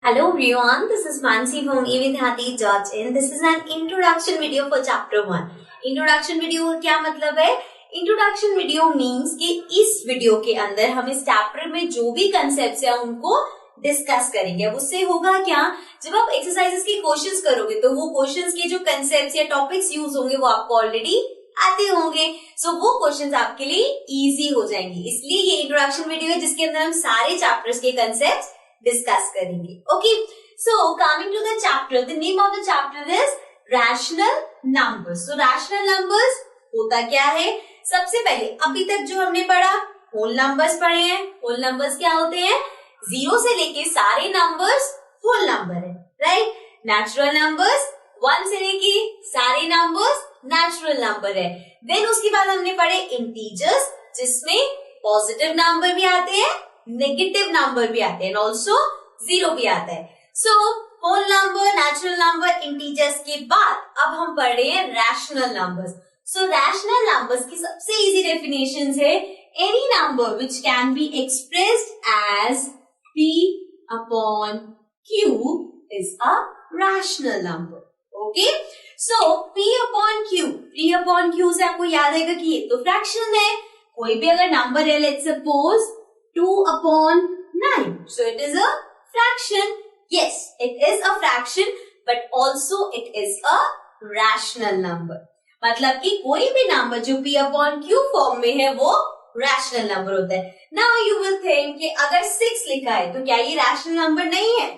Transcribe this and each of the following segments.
Hello everyone, this is Mansi from evidhati.in. This is an introduction video for chapter 1. Introduction video का क्या मतलब है? Introduction video means कि इस video के अंदर हम इस चैप्टर में जो भी कंसेप्ट्स है उनको डिस्कस करेंगे। अब उससे होगा क्या, जब आप एक्सरसाइजेस के क्वेश्चंस करोगे तो वो क्वेश्चंस के जो कंसेप्ट्स या टॉपिक्स यूज होंगे वो आपको ऑलरेडी आते होंगे, सो वो क्वेश्चंस आपके लिए इजी हो जाएंगे। इसलिए ये इंट्रोडक्शन वीडियो है जिसके अंदर हम सारे चैप्टर्स के कंसेप्ट्स डिस्कस करेंगे। Okay, so coming to the chapter, the name of the chapter is rational numbers. So rational numbers होता क्या है? सबसे पहले अभी तक जो हमने पढ़ा होल नंबर्स पढ़े हैं। होल नंबर्स क्या होते हैं? जीरो से लेके सारे नंबर्स होल नंबर है, राइट। नेचुरल नंबर्स वन से लेके सारे नंबर्स नेचुरल नंबर है। देन उसके बाद हमने पढ़े इंटीजर्स, जिसमें पॉजिटिव नंबर भी आते हैं, नेगेटिव नंबर भी आते हैं, ऑल्सो जीरो भी आता है। So whole number, natural number, integers के बाद अब हम पढ़ रहे हैं rational numbers. So rational numbers की सबसे इजी डेफिनेशन है any number which can be expressed as p upon q is a rational number. Okay, so p upon q से आपको याद आएगा कि ये तो फ्रैक्शन है। कोई भी अगर नंबर है, let's suppose 2 upon 9. So it is a fraction. Yes, it is a fraction, but also it is a rational number. मतलब कि कोई भी नंबर जो p upon q फॉर्म में है वो रैशनल नंबर होता है। Now you will think कि अगर 6 लिखा है तो क्या ये रैशनल नंबर नहीं है?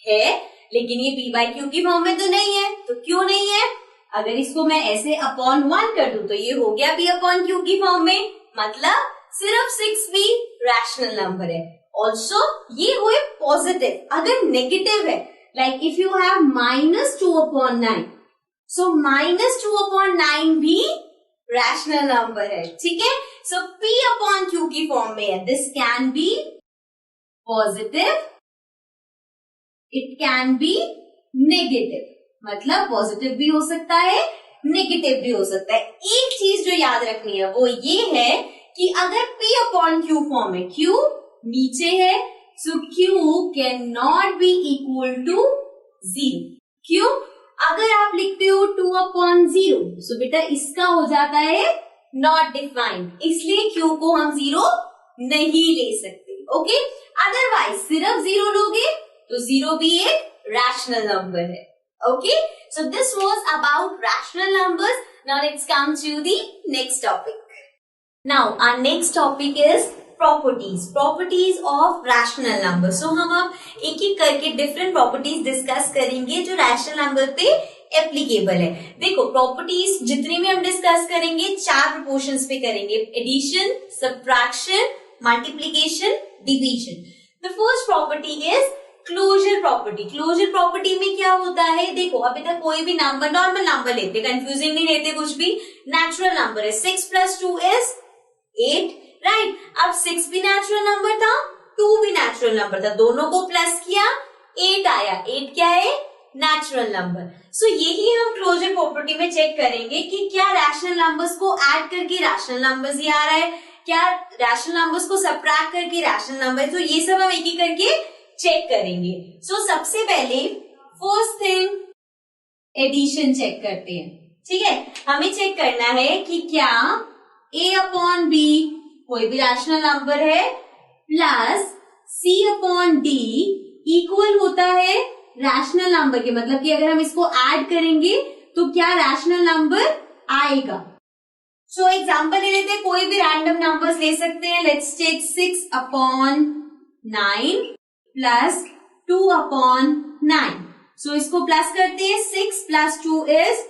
है, लेकिन ये p by q की फॉर्म में तो नहीं है। तो क्यों नहीं है? अगर इसको मैं ऐसे अपॉन 1 कर दूं तो ये हो गया p upon q की फॉर्म में, मतलब सिर्फ 6 भी रैशनल नंबर है। ऑल्सो ये हुए पॉजिटिव। अगर नेगेटिव है, like if you have -2 upon 9, so -2 upon 9 भी रैशनल नंबर है, ठीक है। सो p upon q की फॉर्म में है। This can be positive, it can be negative, मतलब पॉजिटिव भी हो सकता है, नेगेटिव भी हो सकता है। एक चीज जो याद रखनी है वो ये है कि अगर p अपॉन q फॉर्म है, q नीचे है, so q can not be equal to 0। क्यों? अगर आप लिखते हो 2 अपॉन 0, सो बेटा इसका हो जाता है नॉट डिफाइंड, इसलिए q को हम 0 नहीं ले सकते। ओके, अदरवाइज सिर्फ 0 लोगे तो 0 भी एक रैशनल नंबर है। Okay, so this was about rational numbers. Now let's come to the next topic. Now our next topic is properties of rational number. So हम अब एक एक करके different properties discuss करेंगे जो rational number पे applicable है। देखो properties जितनी भी हम discuss करेंगे 4 proportions पे करेंगे, addition, subtraction, multiplication, division. The first property is closure property. Closure property में क्या होता है? देखो अभी तक कोई भी नंबर, नॉर्मल नंबर लेते, कंफ्यूजिंग नहीं लेते कुछ भी, नेचुरल नंबर है। 6 + 2 is 8, राइट। अब 6 भी नेचुरल नंबर था, 2 भी नेचुरल नंबर था, दोनों को प्लस किया 8 आया। 8 क्या है? Natural number. सो यही हम क्लोजर प्रॉपर्टी में चेक करेंगे कि क्या रैशनल नंबर्स को ऐड करके रैशनल नंबर्स ही आ रहा है, क्या रैशनल नंबर्स को सबट्रैक्ट करके रैशनल नंबर। तो ये सब हम एक एक करके चेक करेंगे। सो सबसे पहले फर्स्ट थिंग एडिशन चेक करते हैं, ठीक है। हमें चेक करना है कि क्या a अपॉन b कोई भी रैशनल नंबर है plus c upon d equal होता है रैशनल नंबर के, मतलब कि अगर हम इसको ऐड करेंगे तो क्या रैशनल नंबर आएगा। सो एग्जांपल ले लेते हैं, कोई भी रैंडम नंबर्स ले सकते हैं। Let's take 6 upon 9 plus 2 upon 9। So इसको प्लस करते हैं, 6 + 2 is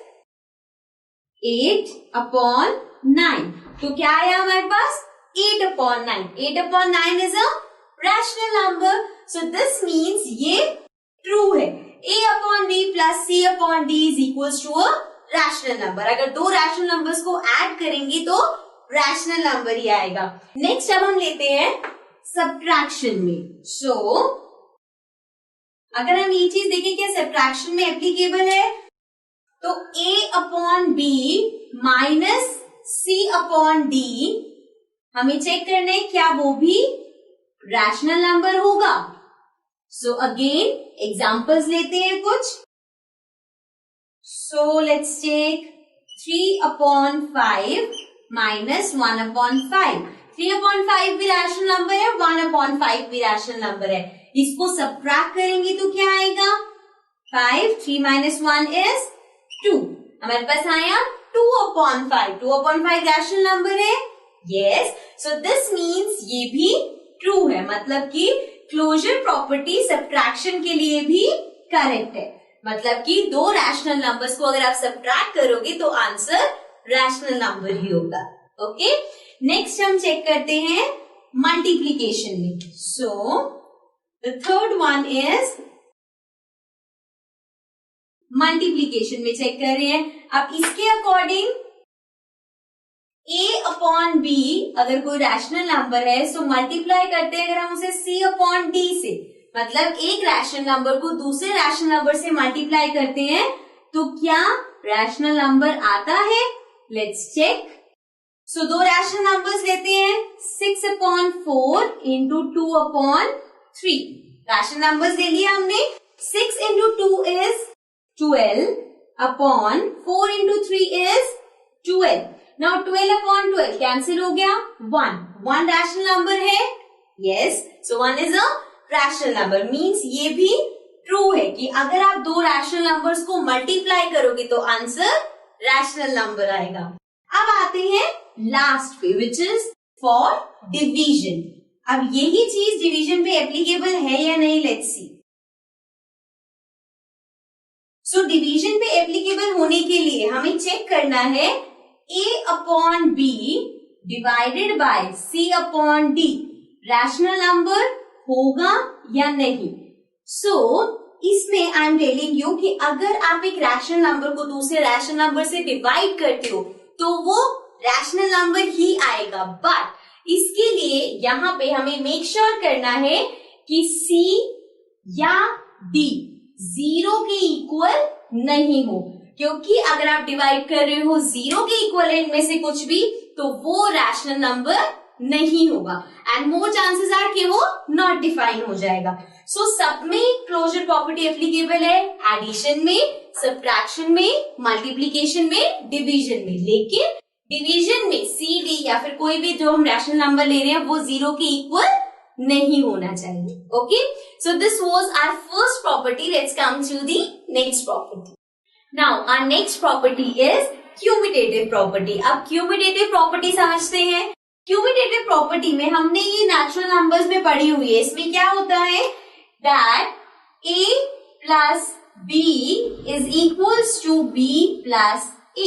8 अपॉन 9। तो क्या आया हमारे पास? 8 upon 9। 8 upon 9 is a rational number, so this means ये ट्रू है। a upon b plus c upon d is equals to a rational number. अगर दो रैशनल नंबर्स को ऐड करेंगे तो रैशनल नंबर ही आएगा। नेक्स्ट अब हम लेते हैं सब्ट्रैक्शन में। सो अगर हम ये चीज देखें क्या सब्ट्रैक्शन में एप्लीकेबल है, तो a upon b minus c upon d हमें चेक करना है क्या वो भी रैशनल नंबर होगा। सो अगेन एग्जाम्पल्स लेते हैं कुछ. सो लेट्स टेक 3/5 माइनस 1/5. 3/5 भी रैशनल नंबर है, 1/5 भी रैशनल नंबर है. इसको सबट्रैक्ट करेंगे तो क्या आएगा? 5. 3 minus 1 is 2. हमारे पास आया 2/5. 2/5 रैशनल नंबर है. यस. सो दिस मीन्स ये भी ट्रू है, मतलब कि क्लोजर प्रॉपर्टी सबट्रैक्शन के लिए भी करेक्ट है. मतलब कि दो रैशनल नंबर्स को अगर आप सबट्रैक्ट करोगे तो आंसर रैशनल नंबर ही होगा. ओके. नेक्स्ट हम चेक करते हैं मल्टीप्लीकेशन में. So the third one is multiplication में चेक कर रहे हैं. अब इसके अकॉर्डिंग a/b अगर कोई रैशनल नंबर है सो मल्टीप्लाई करते हैं अगर हम उसे c/d से, मतलब एक रैशनल नंबर को दूसरे रैशनल नंबर से मल्टीप्लाई करते हैं तो क्या रैशनल नंबर आता है? Let's check. सो दो रैशनल नंबर्स लेते हैं. 6/4 इंटू 2/3. रैशनल नंबर्स ले लिया हमने. 6 into 2 is 12/4 into 3 is 12. Now 12/12 cancel हो गया. 1 रैशनल नंबर है. Yes. So 1 is a rational number. Means ये भी ट्रू है कि अगर आप दो रैशनल नंबर्स को मल्टीप्लाई करोगे तो आंसर रैशनल नंबर आएगा. अब आते हैं लास्ट पे विच इज फॉर डिवीजन. अब यही चीज डिवीजन पे एप्लीकेबल है या नहीं, लेट्स सी. सो डिवीजन पे एप्लीकेबल होने के लिए हमें चेक करना है a/b divided by c/d rational number होगा या नहीं. सो इसमें आई एम टेलिंग यू कि अगर आप एक रैशनल नंबर को दूसरे रैशनल नंबर से डिवाइड करते हो तो वो रैशनल नंबर ही आएगा. बट इसके लिए यहाँ पे हमें मेक श्योर करना है कि c या d 0 के इक्वल नहीं हो, क्योंकि अगर आप डिवाइड कर रहे हो 0 के इक्वल है इनमें से कुछ भी तो वो रैशनल नंबर नहीं होगा एंड मोर चांसेस आर कि वो नॉट डिफाइन हो जाएगा. सो सब में क्लोजर प्रॉपर्टी एप्लीकेबल है. एडिशन में, सब्ट्रैक्शन में, मल्टीप्लीकेशन में, डिवीजन में. लेकिन डिवीजन में सी डी या फिर कोई भी जो हम रैशनल नंबर ले रहे हैं वो 0 के इक्वल नहीं होना चाहिए. Okay. So this was our first property. Let's come to the next property. Now our next property is commutative property. अब क्यूमिटेटिव प्रॉपर्टी समझते हैं. क्यूमिटेटिव प्रॉपर्टी में हमने ये नेचुरल नंबर्स में पढ़ी हुई है. इसमें क्या होता है that a plus b is equals to b plus a.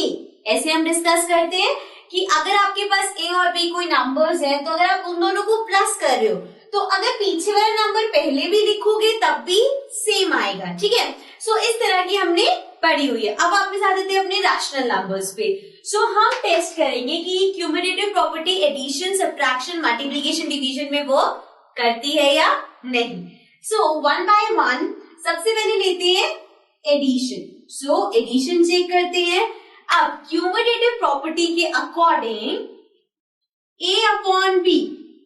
ऐसे हम डिस्कस करते हैं कि अगर आपके पास a और b कोई नंबर्स हैं तो अगर आप उन दोनों को प्लस कर रहे हो तो अगर पीछे वाला नंबर पहले भी लिखोगे तब भी सेम आएगा. ठीक है. सो इस तरह की हमने पढ़ी हुई है. अब वापस आ जाते हैं अपने रैशनल नंबर्स पे. सो हम टेस्ट करेंगे कि cumulative property addition, subtraction, multiplication, division में वर्क करती है या नहीं. सो वन बाय वन सबसे पहले लेते हैं एडिशन. सो एडिशन चेक करते हैं. अब क्यूमुलेटिव प्रॉपर्टी के according a/b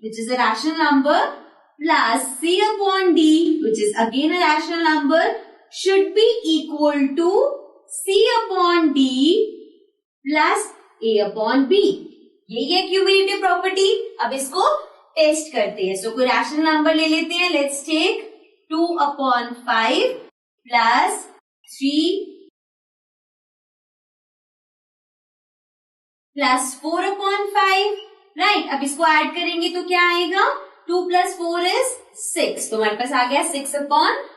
which is a rational number plus c/d which is again a rational number should be equal to c/d plus a/b. यही है क्यूमुलेटिव प्रॉपर्टी. अब इसको टेस्ट करते हैं. सो कोई रैशनल नंबर ले लेते हैं. Let's take 2/5 plus 3 plus 4/5. Right. अब इसको ऐड करेंगे तो क्या आएगा? 2 प्लस 4 इज 6. तो हमारे पास आ गया 6/5.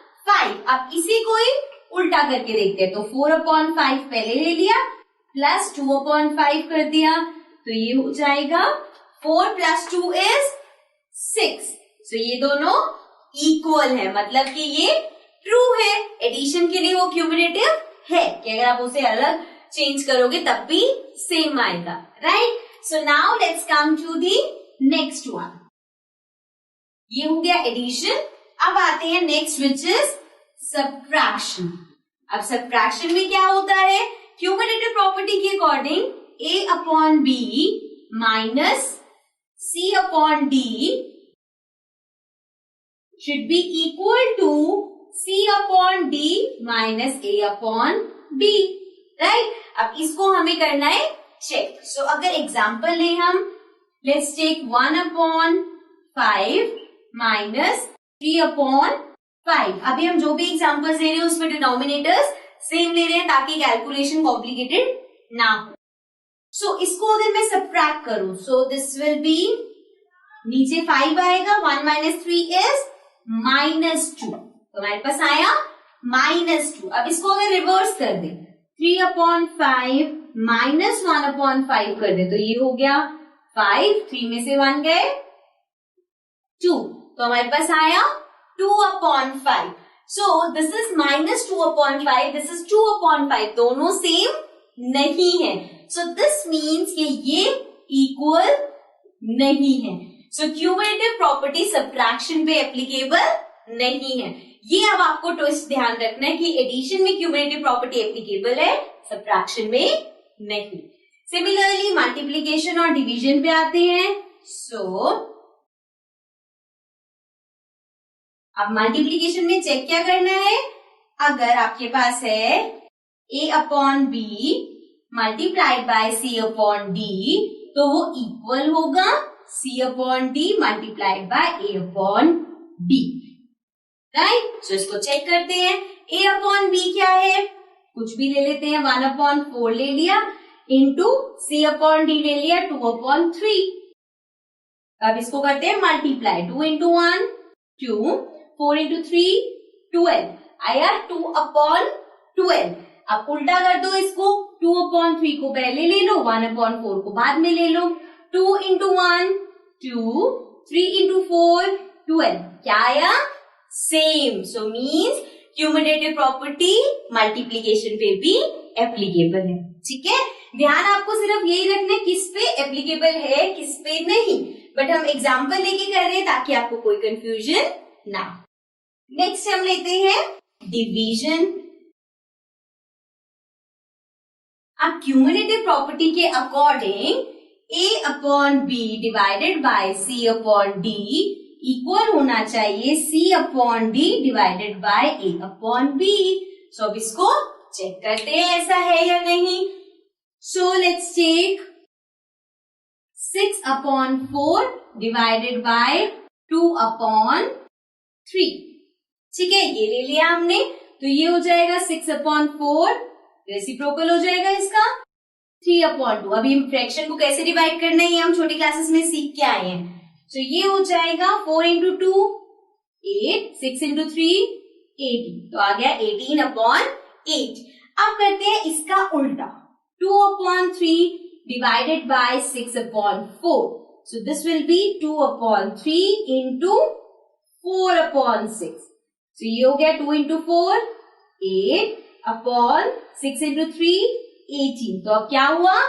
अब इसी को ही उल्टा करके देखते हैं. तो 4/5 पहले ले लिया प्लस 2/5 कर दिया तो ये हो जाएगा 4 प्लस 2 इज 6. सो ये दोनों इक्वल है, मतलब कि ये ट्रू है. एडिशन के लिए वो क्यूमुलेटिव है कि अगर आप उसे अलग चेंज करोगे तब भी सेम आएगा. Right. So now let's come to the next one. ये हो गया एडिशन. अब आते हैं नेक्स्ट विच इज सब्ट्रैक्शन. अब सब्ट्रैक्शन में क्या होता है? क्यूमुलेटिव प्रॉपर्टी के according a/b minus c/d should be equal to C upon D minus A upon B, right? अब इसको हमें करना है चेक. So अगर एग्जाम्पल लें हम, let's take 1 upon 5 minus 3 upon 5. अभी हम जो भी एग्जाम्पल्स ले रहे हैं उसमें डिनोमिनेटर्स सेम ले रहे हैं ताकि कैलकुलेशन कॉम्प्लिकेटेड ना हो. So इसको अगर मैं सब्ट्रैक्ट करूं, so this will be, नीचे 5 आएगा, 1 minus 3 is -2. तो हमारे पास आया -2. अब इसको अगर रिवर्स कर दे, 3 upon 5 minus 1 upon 5 कर दे, तो ये हो गया 5, 3 में से 1 गए 2, तो हमारे पास आया 2 upon 5. So this is -2 upon 5, this is 2 upon 5, दोनों सेम नहीं है. So this means कि ये इक्वल नहीं है. So क्यूमुलेटिव प्रॉपर्टी सब्ट्रैक्शन पे एप्लीकेबल नहीं है. ये अब आपको ट्विस्ट ध्यान रखना है कि एडिशन में क्यूमुलेटिव प्रॉपर्टी एप्लीकेबल है, सब्ट्रैक्शन में नहीं. सिमिलरली मल्टीप्लीकेशन और डिवीजन पे आते हैं. सो अब मल्टीप्लीकेशन में चेक क्या करना है, अगर आपके पास है a upon b multiplied by c upon d, तो वो इक्वल होगा c upon d multiplied by a upon b, right. So इसको चेक करते हैं. a अपॉन b क्या है, कुछ भी ले लेते हैं, 1 अपॉन 4 ले लिया, इंटू c अपॉन d ले लिया 2 अपॉन 3. अब इसको करते हैं मल्टीप्लाई, 2 इंटू 1 2, 4 इंटू 3 12, आया 2 अपॉन 12. अब उल्टा कर दो इसको, 2 अपॉन 3 को पहले ले लो, 1 अपॉन 4 को बाद में ले लो. 2 इंटू 1 2, 3 इंटू 4 12, क्या आया same. So means cumulative property multiplication पे भी एप्लीकेबल है. ठीक है, ध्यान आपको सिर्फ यही रखना है किस पे एप्लीकेबल है किस पे नहीं, बट हम एग्जाम्पल लेके कर रहे हैं ताकि आपको कोई कंफ्यूजन ना. नेक्स्ट हम लेते हैं डिवीजन. अब क्यूमुलेटिव प्रॉपर्टी के according a upon b divided by c upon d equal होना चाहिए c upon d divided by a upon b. So अब इसको चेक करते हैं ऐसा है या नहीं. So let's take 6 upon 4 divided by 2 upon 3. ठीक है, ये ले लिया हमने, तो ये हो जाएगा 6 अपॉन 4, रेसिप्रोकल हो जाएगा इसका 3 अपॉन 2. अभी हम फ्रैक्शन को कैसे डिवाइड करना है ये हम छोटी क्लासेस में सीख के आए हैं. तो ये हो जाएगा 4 इंटू 2 8, 6 इंटू 3 18, तो आ गया 18 अपॉन 8. अब करते हैं इसका उल्टा, 2 upon 3 divided by 6 upon 4. So this will be 2 upon 3 into 4 upon 6. तो ये हो गया 2 इंटू 4 8 अपॉन 6 इंटू 3 18. तो अब क्या हुआ,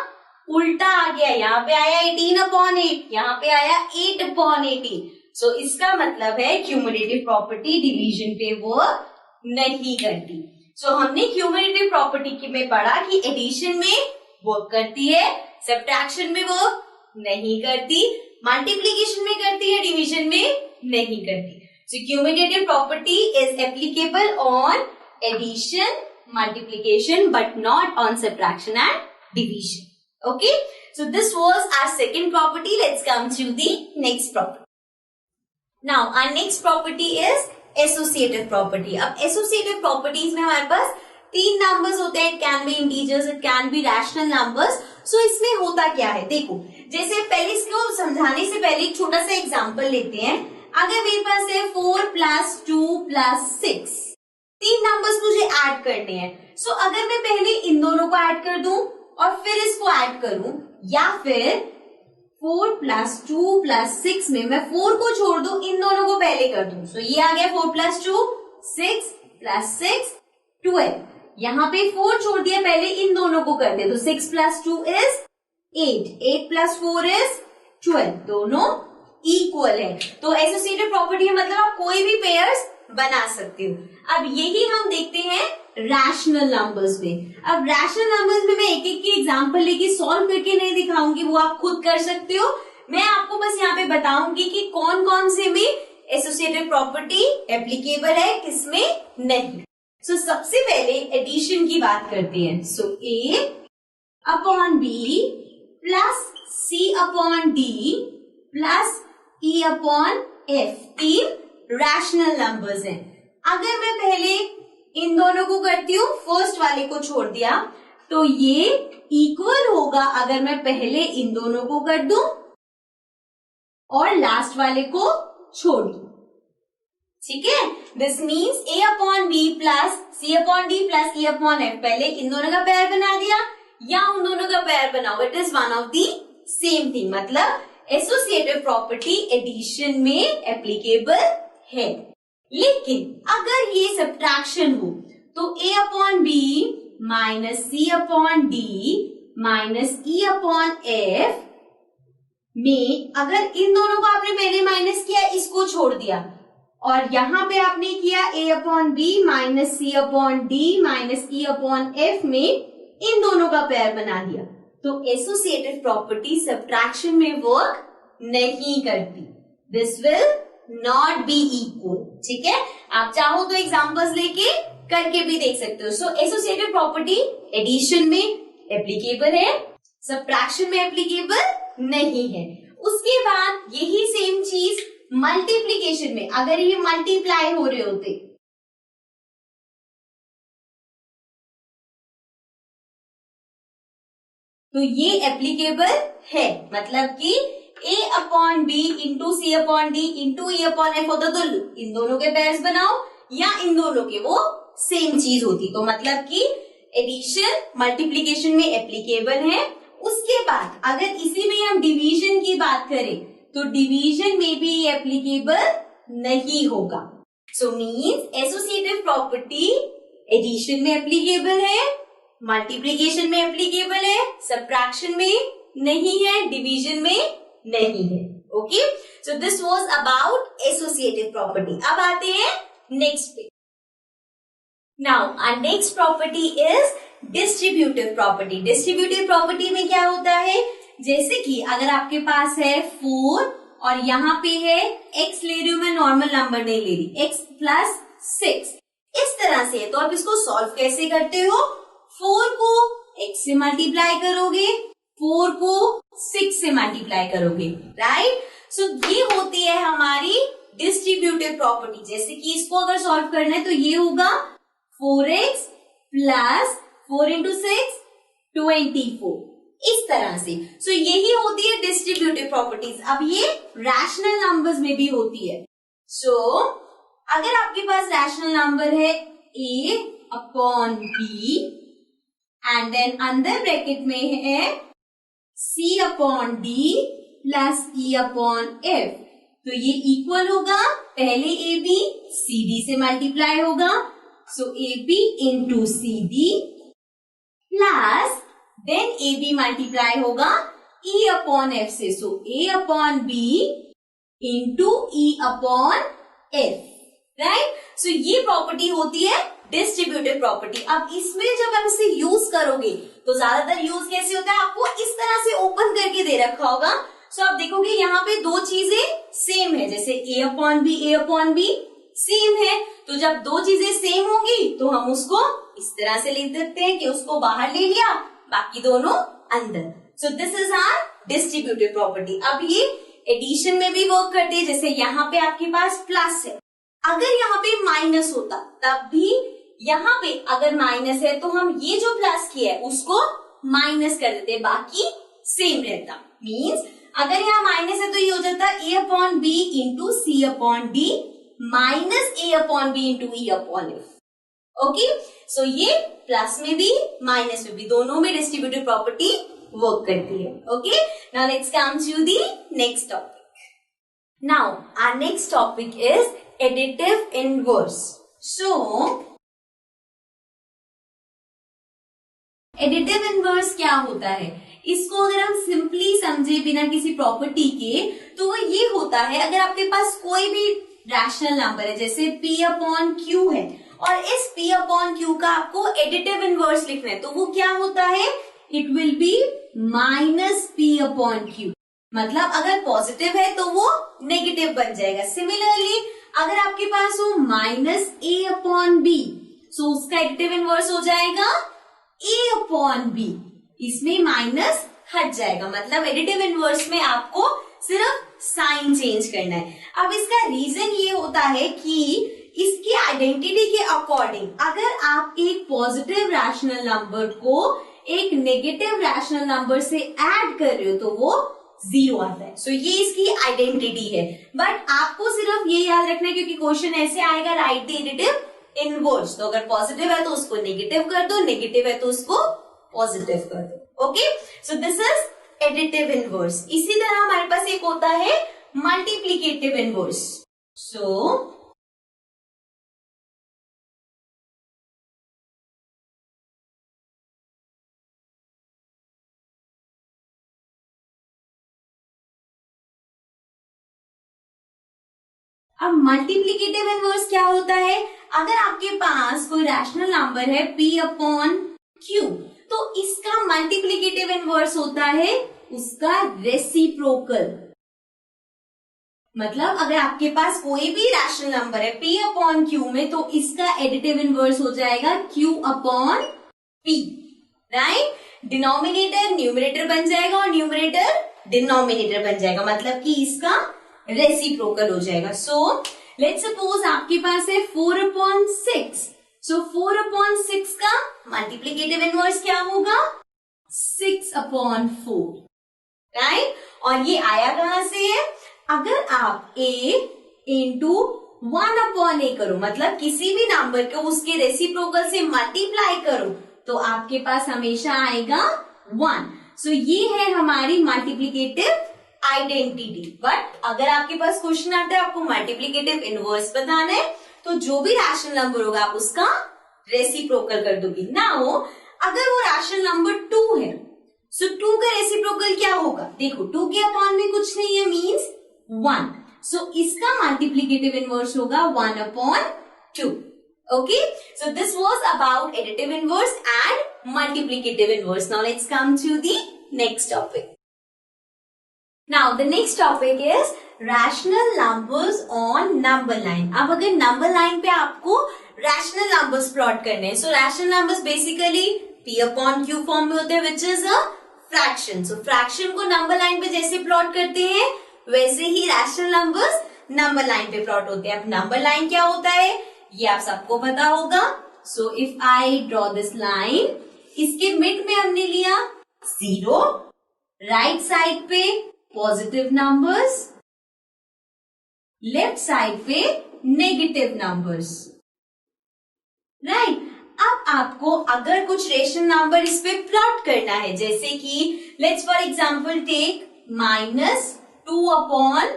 उल्टा आ गया, यहाँ पे आया 18 अपॉन 8, यहाँ पे आया 8 अपॉन 18. सो इसका मतलब है क्यूमुलेटिव प्रॉपर्टी डिवीजन पे वर्क नहीं करती. सो हमने क्यूमुलेटिव प्रॉपर्टी में पढ़ा कि एडिशन में वर्क करती है, सब्ट्रैक्शन में वर्क नहीं करती, मल्टीप्लीकेशन में करती है, डिवीजन में नहीं करती. So cumulative property is applicable on addition, multiplication but not on subtraction and division. Okay, so this was our second property. Let's come to the next property. Now our next property is associative property. अब associative properties में हमारे पास 3 numbers होते हैं. It can be integers, it can be rational numbers. So इसमें होता क्या है, देखो, जैसे पहले इसको समझाने से पहले एक छोटा सा एग्जाम्पल लेते हैं. अगर मेरे पास है 4 + 2 + 6, 3 नंबर्स मुझे ऐड करने हैं. सो अगर मैं पहले इन दोनों को ऐड कर दूं और फिर इसको ऐड करूं, या फिर 4 + 2 + 6 में मैं 4 को छोड़ दूं, इन दोनों को पहले कर दूं. सो ये आ गया 4 + 2 6 + 6 12. यहाँ पे 4 छोड़ दिया, पहले इन दोनों को कर दे, तो 6 + 2 is 8, 8 + 4 is 12, दोनों इक्वल है. तो एसोसिएटिव प्रॉपर्टी मतलब आप कोई भी पेयर्स बना सकते हो. अब यही हम देखते हैं रैशनल नंबर्स में. अब रैशनल नंबर्स में मैं एक एक की एग्जांपल लेके सॉल्व करके नहीं दिखाऊंगी, वो आप खुद कर सकते हो. मैं आपको बस यहाँ पे बताऊंगी कि कौन कौन से में एसोसिएटिव प्रॉपर्टी एप्लीकेबल है, किसमें नहीं। सो सबसे पहले एडिशन की बात करते हैं। So A upon B plus C upon D plus E upon F, तीन रैशनल नंबर्स हैं। अगर मैं पहले इन दोनों को करती हूँ, फर्स्ट वाले को छोड़ दिया, तो ये इक्वल होगा अगर मैं पहले इन दोनों को कर दूं और लास्ट वाले को छोड़ दूं। ठीक है, this means A upon B plus C upon D plus E upon F, पहले इन दोनों का पेयर बना दिया या उन दोनों का पेयर बनाओ, it is one of the same thing. मतलब एसोसिएटिव प्रॉपर्टी एडिशन में एप्लीकेबल है। लेकिन अगर ये सब्ट्रैक्शन हो तो A upon B minus C upon D minus E upon F में अगर इन दोनों को आपने पहले माइनस किया, इसको छोड़ दिया, और यहां पे आपने किया A upon B minus C upon D minus E upon F में इन दोनों का पेयर बना दिया, तो एसोसिएटिव प्रॉपर्टी सब्ट्रैक्शन में वर्क नहीं करती। This will not be equal. ठीक है, आप चाहो तो एग्जांपल्स लेके करके भी देख सकते हो। सो एसोसिएटिव प्रॉपर्टी एडिशन में एप्लीकेबल है, सब्ट्रैक्शन में एप्लीकेबल नहीं है। उसके बाद यही सेम चीज मल्टीप्लीकेशन में, अगर ये मल्टीप्लाई हो रहे होते तो ये एप्लीकेबल है। मतलब कि A upon B into C upon D into E upon F होता तो इन दोनों के पेयर्स बनाओ, या इन दोनों के, वो सेम चीज होती। तो मतलब कि एडिशन मल्टीप्लीकेशन में एप्लीकेबल है। उसके बाद अगर इसी में हम डिवीजन की बात करें तो डिवीजन में भी एप्लीकेबल नहीं होगा। So means associative property addition में एप्लीकेबल है, मल्टीप्लीकेशन में एप्लीकेबल है, सब्ट्रैक्शन में नहीं है, डिवीजन में नहीं है। Okay, so this was about associative property. अब आते हैं नेक्स्ट पे। Now our next property is distributive property. Distributive property में क्या होता है, जैसे कि अगर आपके पास है 4 और यहाँ पे है x ले रही हूं मैं, नॉर्मल नंबर नहीं ले रही, x प्लस 6 इस तरह से है, तो आप इसको सॉल्व कैसे करते हो? 4 को x से मल्टीप्लाई करोगे, 4 को 6 से मल्टीप्लाई करोगे, राइट। सो ये होती है हमारी डिस्ट्रीब्यूटिव प्रॉपर्टी। जैसे कि इसको अगर सॉल्व करना है तो ये होगा 4x प्लस 4 इंटू 6 24 इस तरह से। सो यही होती है डिस्ट्रीब्यूटिव प्रॉपर्टीज। अब ये रैशनल नंबर्स में भी होती है। सो अगर आपके पास रैशनल नंबर है a upon b and then अंदर ब्रैकेट में है c upon d plus e upon f, तो ये इक्वल होगा, पहले ab cd से मल्टीप्लाई होगा, so ab into cd plus then AB multiply होगा E अपॉन F से, so A upon B into E upon F, right. So ये property होती है डिस्ट्रीब्यूटिव प्रॉपर्टी। अब इसमें जब आप इसे यूज करोगे तो ज्यादातर यूज कैसे होता है, आपको इस तरह से ओपन करके दे रखा होगा। सो आप देखोगे यहाँ पे दो चीजें सेम है, जैसे A अपॉन बी सेम है, तो जब दो चीजें सेम होंगी तो हम उसको इस तरह से लिख देते हैं कि उसको बाहर ले लिया, बाकी दोनों अंदर। So this is our distributive property. अब ये एडिशन में भी वर्क करती है। जैसे यहाँ पे आपके पास प्लस है, अगर यहाँ पे माइनस होता तब भी, यहाँ पे अगर माइनस है तो हम ये जो प्लस किया है उसको माइनस कर देते, बाकी सेम रहता। मीन्स अगर यहाँ माइनस है तो ये हो जाता A upon B into C upon D minus A upon B into E upon F. Okay, so ये प्लस में भी माइनस में भी दोनों में डिस्ट्रीब्यूटिव प्रॉपर्टी वर्क करती है। Okay, now let's come to the next topic. Now our next topic is additive inverse. So additive inverse क्या होता है, इसको अगर हम सिंपली समझे बिना किसी प्रॉपर्टी के, तो वो ये होता है, अगर आपके पास कोई भी रैशनल नंबर है, जैसे p अपॉन q है, और इस p अपॉन q का आपको एडिटिव इनवर्स लिखना है, तो वो क्या होता है, it will be minus p upon q। मतलब अगर पॉजिटिव है तो वो नेगेटिव बन जाएगा। सिमिलरली अगर आपके पास हो माइनस ए अपॉन बी, सो उसका एडिटिव इनवर्स हो जाएगा ए अपॉन बी, इसमें माइनस हट जाएगा। मतलब एडिटिव इनवर्स में आपको सिर्फ साइन चेंज करना है। अब इसका रीजन ये होता है कि इसकी आइडेंटिटी के अकॉर्डिंग अगर आप एक पॉजिटिव रैशनल नंबर को एक नेगेटिव रैशनल नंबर से ऐड कर रहे हो तो वो 0 आता है। सो ये इसकी आइडेंटिटी है। बट आपको सिर्फ ये याद रखना है क्योंकि क्वेश्चन ऐसे आएगा, राइट द एडिटिव इनवर्स। तो अगर पॉजिटिव है तो उसको नेगेटिव कर दो, नेगेटिव है तो उसको पॉजिटिव कर दो। Okay, so this is additive inverse. इसी तरह हमारे पास एक होता है मल्टीप्लीकेटिव इनवर्स। सो अब मल्टीप्लीकेटिव इनवर्स क्या होता है? अगर आपके पास कोई रैशनल नंबर है p अपॉन q, तो इसका मल्टीप्लीकेटिव इनवर्स होता है उसका रेसिप्रोकल। मतलब अगर आपके पास कोई भी रैशनल नंबर है p अपॉन q में, तो इसका एडिटिव इनवर्स हो जाएगा q upon p, right. Denominator numerator बन जाएगा और न्यूमरेटर डिनोमिनेटर बन जाएगा, मतलब कि इसका रेसिप्रोकल हो जाएगा। सो लेट्स सपोज आपके पास है 4 अपॉन 6, सो 4 अपॉन 6 का मल्टीप्लीकेटिव इनवर्स क्या होगा? 6 अपॉन 4, राइट। और ये आया कहां से है? अगर आप a इंटू 1 अपॉन a करो, मतलब किसी भी नंबर को उसके रेसिप्रोकल से मल्टीप्लाई करो, तो आपके पास हमेशा आएगा 1। सो ये है हमारी मल्टीप्लीकेटिव आइडेंटिटी। बट अगर आपके पास क्वेश्चन आता है आपको मल्टीप्लीकेटिव इनवर्स बताना है, तो जो भी रैशनल नंबर होगा आप उसका रेसिप्रोकल कर दोगे। ना हो अगर वो रैशनल नंबर 2 है, सो 2 का रेसिप्रोकल क्या होगा? देखो 2 के अपॉन में कुछ नहीं है, मीन्स 1। सो इसका मल्टीप्लीकेटिव इनवर्स होगा 1 upon 2। Okay, so this was about additive inverse and multiplicative inverse. Now let's come to the next topic. Now the next topic is rational numbers on number line. अब अगर number line पे आपको rational numbers plot करने हैं, so rational numbers basically p upon q form में होते हैं, which is a fraction. So fraction को number line पे जैसे plot करते हैं वैसे ही rational numbers number line पे plot होते हैं। अब number line क्या होता है ये आप सबको पता होगा। So if I draw this line, इसके मिड में हमने लिया 0, राइट साइड पे पॉजिटिव नंबर्स, लेफ्ट साइड पे नेगेटिव नंबर्स, राइट। अब आपको अगर कुछ रेशनल नंबर इस पे प्लॉट करना है, जैसे कि let's for example take -2 upon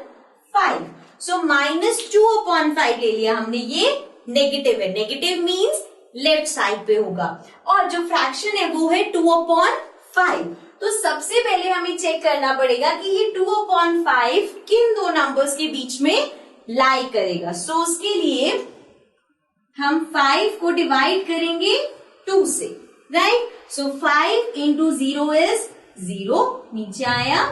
5। So -2 upon 5 ले लिया हमने, ये नेगेटिव है। नेगेटिव मीन्स लेफ्ट साइड पे होगा, और जो फ्रैक्शन है वो है 2 अपॉन 5। तो सबसे पहले हमें चेक करना पड़ेगा कि ये 2 अपॉन 5 किन दो नंबर्स के बीच में लाई करेगा। सो उसके लिए हम 5 को डिवाइड करेंगे 2 से, राइट। सो 5 इंटू 0 इज 0, नीचे आया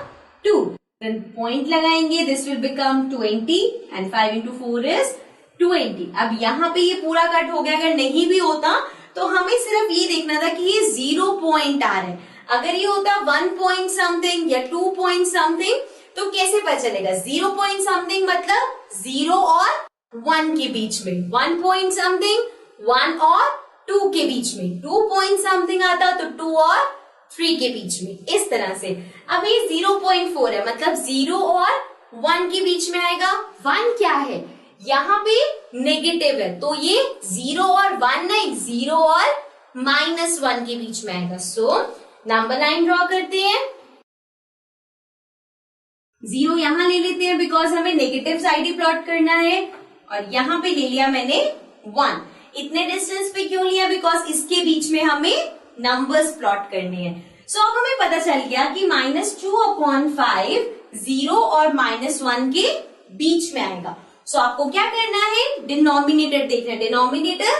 2, देन पॉइंट लगाएंगे, this will become 20 and 5 into 4 is 20। अब यहाँ पे ये पूरा कट हो गया। अगर नहीं भी होता तो हमें सिर्फ ये देखना था कि ये 0 पॉइंट आ रहा है। अगर ये होता 1 पॉइंट समथिंग या 2 पॉइंट समथिंग तो कैसे पता चलेगा? 0 पॉइंट समथिंग मतलब 0 और 1 के बीच में, 1 पॉइंट समथिंग 1 और 2 के बीच में, 2 पॉइंट समथिंग आता तो 2 और 3 के बीच में, इस तरह से। अब ये 0.4 है, मतलब 0 और 1 के बीच में आएगा। 1 क्या है? यहाँ पे नेगेटिव है, तो ये 0 और 1 नहीं, 0 और -1 के बीच में आएगा। सो नंबर लाइन ड्रॉ करते हैं, 0 यहां ले लेते हैं बिकॉज हमें नेगेटिव साइड ही प्लॉट करना है, और यहाँ पे ले लिया मैंने 1। इतने डिस्टेंस पे क्यों लिया? बिकॉज इसके बीच में हमें नंबर्स प्लॉट करने हैं। सो अब हमें पता चल गया कि -2 अपॉन 5 0 और -1 के बीच में आएगा। सो आपको क्या करना है? डिनोमिनेटर देखना है। डिनोमिनेटर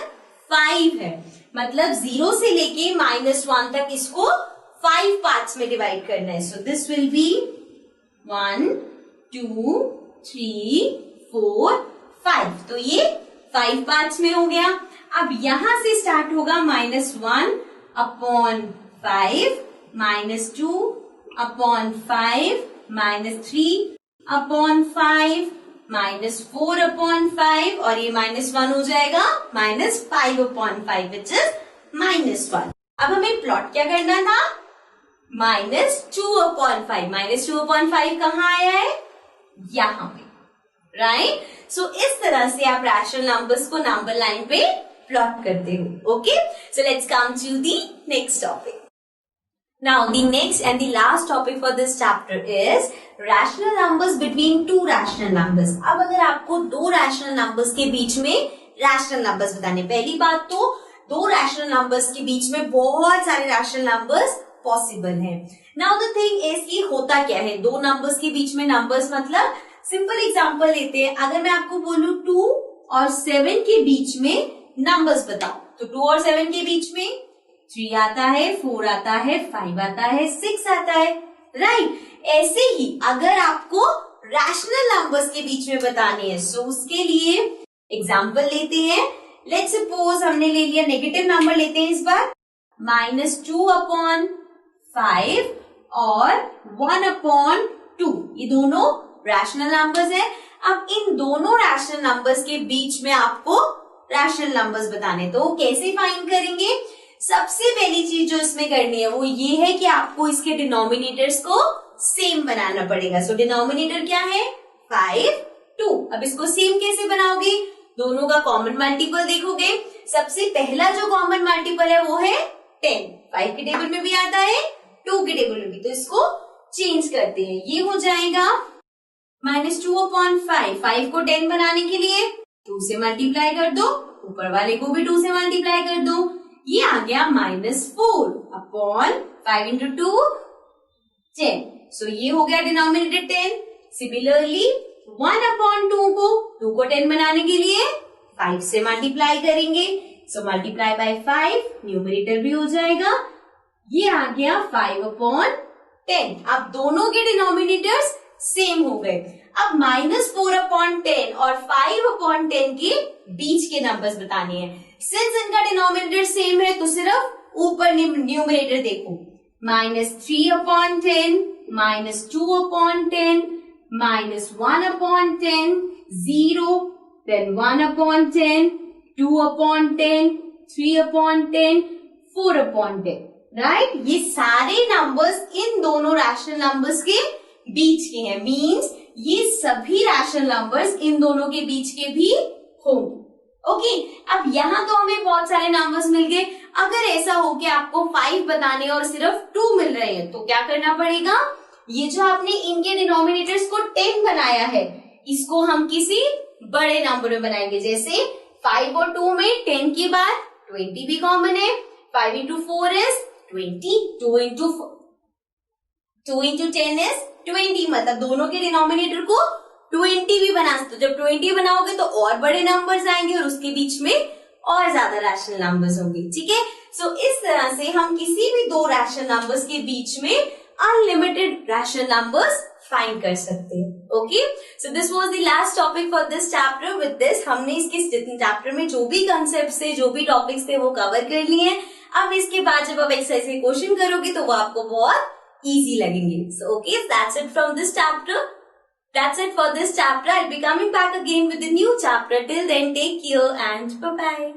5 है, मतलब 0 से लेके -1 तक इसको 5 पार्ट्स में डिवाइड करना है। So this will be 1 2 3 4 5। तो ये 5 पार्ट्स में हो गया। अब यहां से स्टार्ट होगा -1 अपॉन 5, -2 अपॉन 5, -3 अपॉन 5, -4 अपॉन 5 और ये -1 हो जाएगा -5 अपॉन 5 विच इज -1। अब हमें प्लॉट क्या करना था? -2 अपॉन 5। -2 अपॉन 5 कहाँ आया है? यहाँ पे, राइट। सो इस तरह से आप रैशनल नंबर्स को नंबर लाइन पे प्लॉट करते हो। Okay, so let's come to the next topic. Now the next and the last topic for this chapter is rational numbers between two rational numbers। अब अगर आपको दो rational numbers के बीच में rational numbers बताने, पहली बात तो दो rational numbers के बीच में बहुत सारे rational numbers possible हैं। Now the thing is कि होता क्या है दो numbers के बीच में numbers, मतलब सिंपल एग्जांपल लेते हैं। अगर मैं आपको बोलूं 2 और 7 के बीच में numbers बताओ, तो 2 और 7 के बीच में 3 आता है, 4 आता है, 5 आता है, 6 आता है, राइट। ऐसे ही अगर आपको रैशनल नंबर्स के बीच में बताने हैं, सो उसके लिए एग्जांपल लेते हैं। लेट्स सपोज हमने ले लिया नेगेटिव नंबर लेते हैं इस बार, -2 अपॉन 5 और 1 अपॉन 2। ये दोनों रैशनल नंबर्स हैं। अब इन दोनों रैशनल नंबर्स के बीच में आपको रैशनल नंबर्स बताने, तो कैसे फाइंड करेंगे? सबसे पहली चीज जो इसमें करनी है वो ये है कि आपको इसके डिनोमिनेटर्स को सेम बनाना पड़ेगा। सो डिनोमिनेटर क्या है? 5 2। अब इसको सेम कैसे बनाओगे? दोनों का कॉमन मल्टीपल देखोगे। सबसे पहला जो कॉमन मल्टीपल है वो है 10। 5 के टेबल में भी आता है, 2 के टेबल में भी, तो इसको चेंज करते हैं। ये हो जाएगा -2 अपॉन 5। 5 को 10 बनाने के लिए 2 से मल्टीप्लाई कर दो, ऊपर वाले को भी 2 से मल्टीप्लाई कर दो। ये आ गया -4 अपॉन 5 इंटू 2 10। सो ये हो गया डिनोमिनेटर 10। सिमिलरली 1 अपॉन 2 को 10 बनाने के लिए 5 से मल्टीप्लाई करेंगे। सो मल्टीप्लाई बाय 5, न्यूमरेटर भी हो जाएगा। ये आ गया 5 अपॉन 10। अब दोनों के डिनोमिनेटर्स सेम हो गए। अब -4 अपॉन 10 और 5 अपॉन 10 के बीच के नंबर्स बताने हैं। सिंस इनका डिनोमिनेटर सेम है तो सिर्फ ऊपर न्यूमरेटर देखो, -3 upon 10, -2 upon 10, -1 upon 10, 0, then 1 upon 10, 2 upon 10, 3 upon 10, 4 upon 10, right. ये सारे नंबर्स इन दोनों रैशनल नंबर्स के बीच के हैं। मीन्स ये सभी रैशनल नंबर्स इन दोनों के बीच के भी होंगे। ओके, अब यहाँ तो हमें बहुत सारे नंबर्स मिल गए। अगर ऐसा हो कि आपको 5 बताने और सिर्फ 2 मिल रहे हैं तो क्या करना पड़ेगा? ये जो आपने इनके डिनोमिनेटर्स को 10 बनाया है, इसको हम किसी बड़े नंबर में बनाएंगे। जैसे 5 और 2 में 10 के बाद 20 भी कॉमन है। 5 इंटू 4 इज 20, 2 इंटू 10 इज 20। मतलब दोनों के डिनोमिनेटर को 20 भी बना सकते हो। जब 20 बनाओगे तो और बड़े नंबर्स आएंगे और उसके बीच में और ज्यादा रैशनल नंबर्स होंगे। ठीक है, सो इस तरह से हम किसी भी दो रैशनल नंबर्स के बीच में अनलिमिटेड रैशनल नंबर्स फाइंड कर सकते हैं। Okay, so this was the last topic for this chapter. With this हमने इसके चैप्टर में जो भी कंसेप्ट थे, जो भी टॉपिक्स थे वो कवर कर लिए हैं। अब इसके बाद जब आप एक्सरसाइज के क्वेश्चन करोगे तो वो आपको बहुत इजी लगेंगे। So okay, that's it from this chapter. That's it for this chapter. I'll be coming back again with a new chapter. Till then, take care and bye-bye.